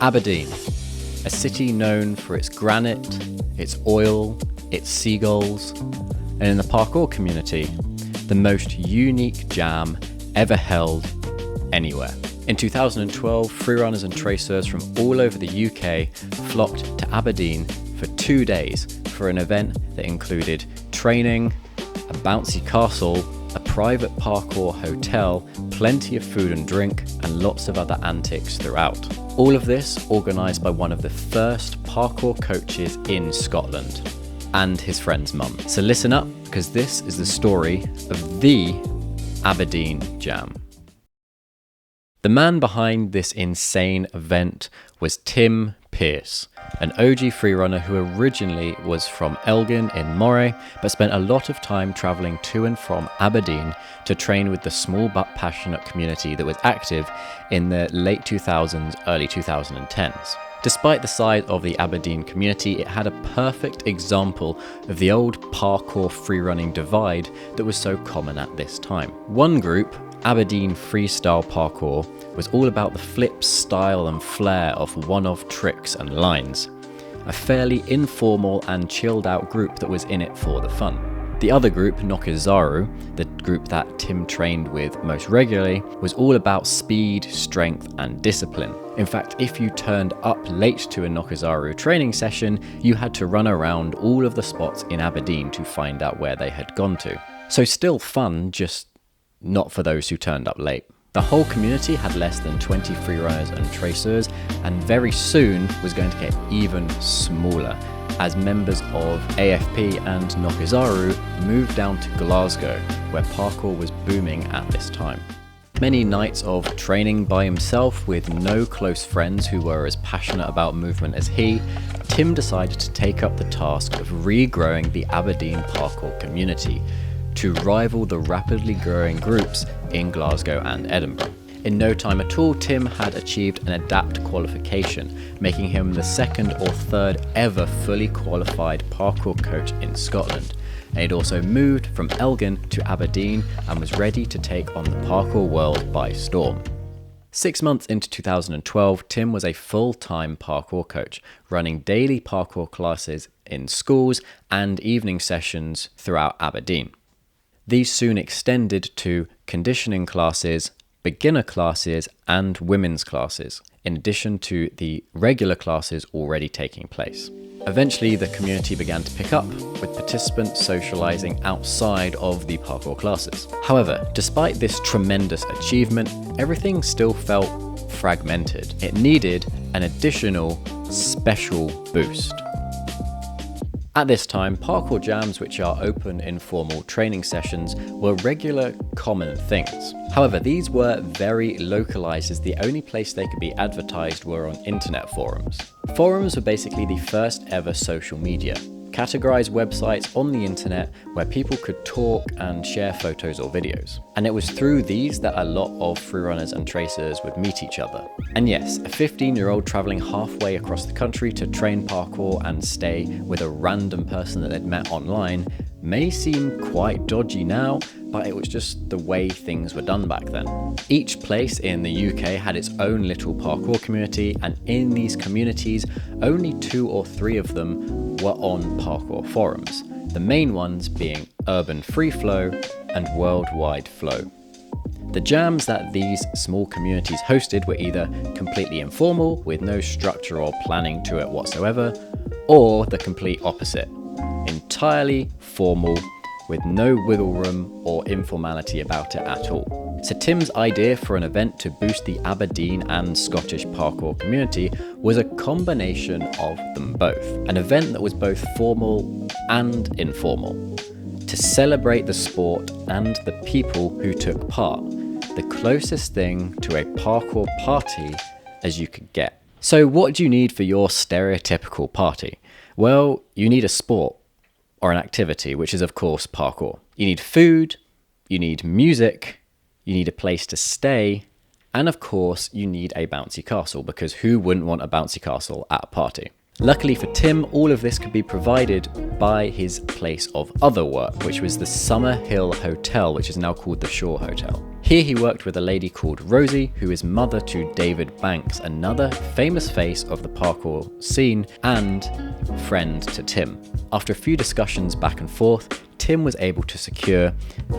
Aberdeen, a city known for its granite, its oil, its seagulls, and in the parkour community, the most unique jam ever held anywhere. In 2012, freerunners and tracers from all over the UK flocked to Aberdeen for 2 days for an event that included training, a bouncy castle, a private parkour hotel, plenty of food and drink, and lots of other antics throughout. All of this organised by one of the first parkour coaches in Scotland and his friend's mum. So listen up, because this is the story of the Aberdeen Jam. The man behind this insane event was Tim Pearce, an OG freerunner who originally was from Elgin in Moray, but spent a lot of time travelling to and from Aberdeen to train with the small but passionate community that was active in the late 2000s, early 2010s. Despite the size of the Aberdeen community, it had a perfect example of the old parkour freerunning divide that was so common at this time. One group, Aberdeen Freestyle Parkour, was all about the flips, style and flair of one-off tricks and lines. A fairly informal and chilled out group that was in it for the fun. The other group, Nokizaru, the group that Tim trained with most regularly, was all about speed, strength and discipline. In fact, if you turned up late to a Nokizaru training session, you had to run around all of the spots in Aberdeen to find out where they had gone to. So still fun, just not for those who turned up late. The whole community had less than 20 freerunners and tracers, and very soon was going to get even smaller as members of AFP and Nokizaru moved down to Glasgow, where parkour was booming at this time. Many nights of training by himself with no close friends who were as passionate about movement as he, Tim decided to take up the task of regrowing the Aberdeen parkour community to rival the rapidly growing groups in Glasgow and Edinburgh. In no time at all, Tim had achieved an ADAPT qualification, making him the second or third ever fully qualified parkour coach in Scotland. And he'd also moved from Elgin to Aberdeen and was ready to take on the parkour world by storm. 6 months into 2012, Tim was a full-time parkour coach, running daily parkour classes in schools and evening sessions throughout Aberdeen. These soon extended to conditioning classes, beginner classes, and women's classes, in addition to the regular classes already taking place. Eventually, the community began to pick up, with participants socializing outside of the parkour classes. However, despite this tremendous achievement, everything still felt fragmented. It needed an additional special boost. At this time, parkour jams, which are open, informal training sessions, were regular, common things. However, these were very localized, as the only place they could be advertised were on internet forums. Forums were basically the first ever social media, categorized websites on the internet where people could talk and share photos or videos. And it was through these that a lot of freerunners and tracers would meet each other. And yes, a 15-year-old traveling halfway across the country to train parkour and stay with a random person that they'd met online may seem quite dodgy now, but it was just the way things were done back then. Each place in the UK had its own little parkour community, and in these communities, only 2 or 3 of them were on parkour forums, the main ones being Urban Free Flow and Worldwide Flow. The jams that these small communities hosted were either completely informal, with no structure or planning to it whatsoever, or the complete opposite, entirely formal, with no wiggle room or informality about it at all. So Tim's idea for an event to boost the Aberdeen and Scottish parkour community was a combination of them both. An event that was both formal and informal, to celebrate the sport and the people who took part, the closest thing to a parkour party as you could get. So what do you need for your stereotypical party? Well, you need a sport, or an activity, which is of course parkour. You need food, you need music, you need a place to stay, and of course you need a bouncy castle, because who wouldn't want a bouncy castle at a party? Luckily for Tim, all of this could be provided by his place of other work, which was the Summer Hill Hotel, which is now called the Shore Hotel. Here he worked with a lady called Rosie, who is mother to David Banks, another famous face of the parkour scene and friend to Tim. After a few discussions back and forth, Tim was able to secure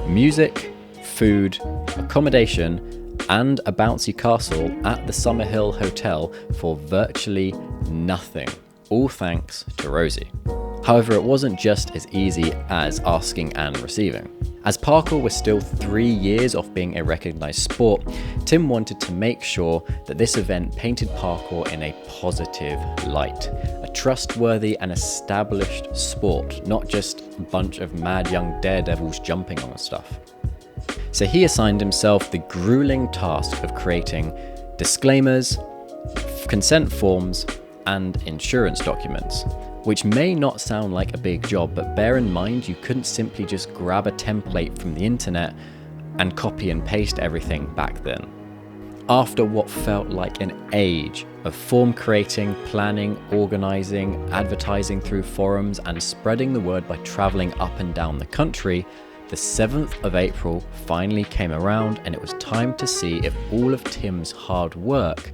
music, food, accommodation, and a bouncy castle at the Summerhill Hotel for virtually nothing, all thanks to Rosie. However, it wasn't just as easy as asking and receiving. As parkour was still 3 years off being a recognised sport, Tim wanted to make sure that this event painted parkour in a positive light, a trustworthy and established sport, not just a bunch of mad young daredevils jumping on stuff. So he assigned himself the grueling task of creating disclaimers, consent forms, and insurance documents, which may not sound like a big job, but bear in mind you couldn't simply just grab a template from the internet and copy and paste everything back then. After what felt like an age of form creating, planning, organising, advertising through forums, and spreading the word by travelling up and down the country, the 7th of April finally came around, and it was time to see if all of Tim's hard work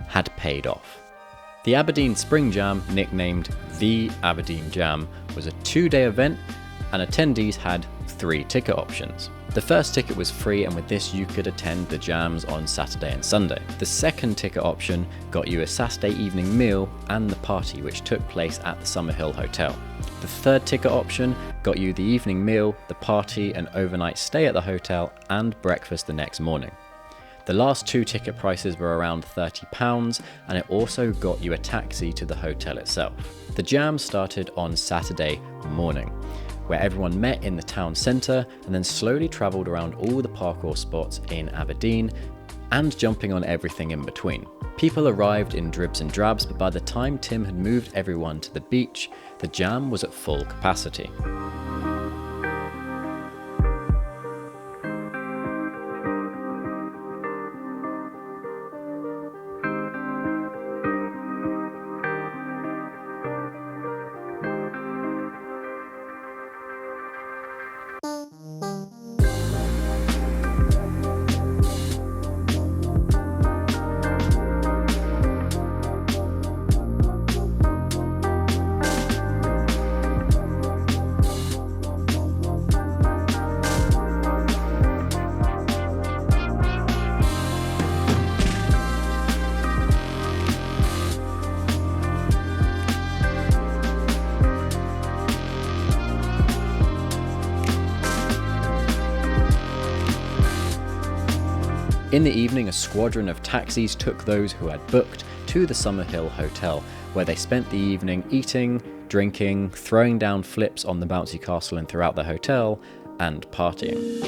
had paid off. The Aberdeen Spring Jam, nicknamed the Aberdeen Jam, was a 2-day event, and attendees had 3 ticket options. The first ticket was free, and with this you could attend the jams on Saturday and Sunday. The second ticket option got you a Saturday evening meal and the party, which took place at the Summerhill Hotel. The third ticket option got you the evening meal, the party, an overnight stay at the hotel, and breakfast the next morning. The last 2 ticket prices were around £30, and it also got you a taxi to the hotel itself. The jam started on Saturday morning, where everyone met in the town centre and then slowly travelled around all the parkour spots in Aberdeen and jumping on everything in between. People arrived in dribs and drabs, but by the time Tim had moved everyone to the beach, the jam was at full capacity. In the evening, a squadron of taxis took those who had booked to the Summerhill Hotel, where they spent the evening eating, drinking, throwing down flips on the bouncy castle and throughout the hotel, and partying.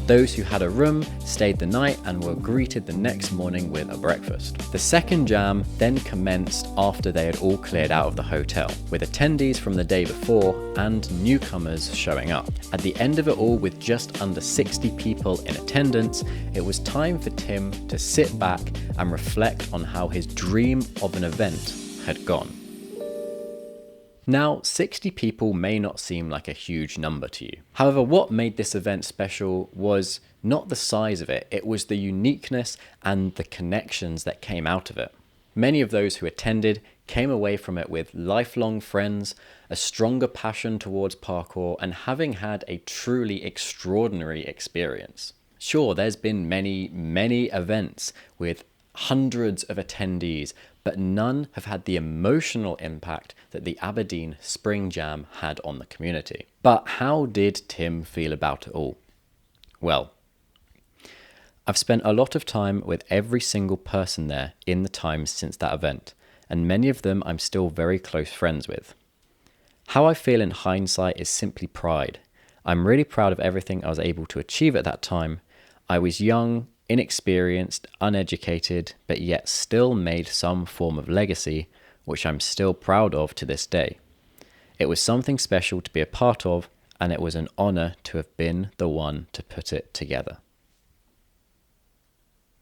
Those who had a room stayed the night and were greeted the next morning with a breakfast. The second jam then commenced after they had all cleared out of the hotel, with attendees from the day before and newcomers showing up. At the end of it all, with just under 60 people in attendance, it was time for Tim to sit back and reflect on how his dream of an event had gone. Now, 60 people may not seem like a huge number to you. However, what made this event special was not the size of it was the uniqueness and the connections that came out of it. Many of those who attended came away from it with lifelong friends, a stronger passion towards parkour, and having had a truly extraordinary experience. Sure, there's been many events with hundreds of attendees, but none have had the emotional impact that the Aberdeen Spring Jam had on the community. But how did Tim feel about it all? Well, I've spent a lot of time with every single person there in the time since that event, and many of them I'm still very close friends with. How I feel in hindsight is simply pride. I'm really proud of everything I was able to achieve at that time. I was young, inexperienced, uneducated, but yet still made some form of legacy, which I'm still proud of to this day. It was something special to be a part of, and it was an honour to have been the one to put it together.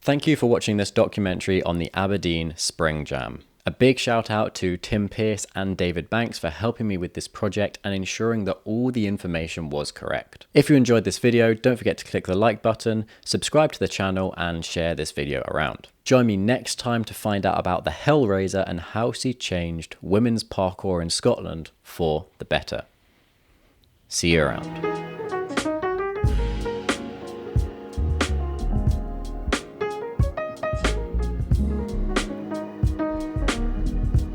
Thank you for watching this documentary on the Aberdeen Spring Jam. A big shout out to Tim Pearce and David Banks for helping me with this project and ensuring that all the information was correct. If you enjoyed this video, don't forget to click the like button, subscribe to the channel and share this video around. Join me next time to find out about the Hellraiser and how she changed women's parkour in Scotland for the better. See you around.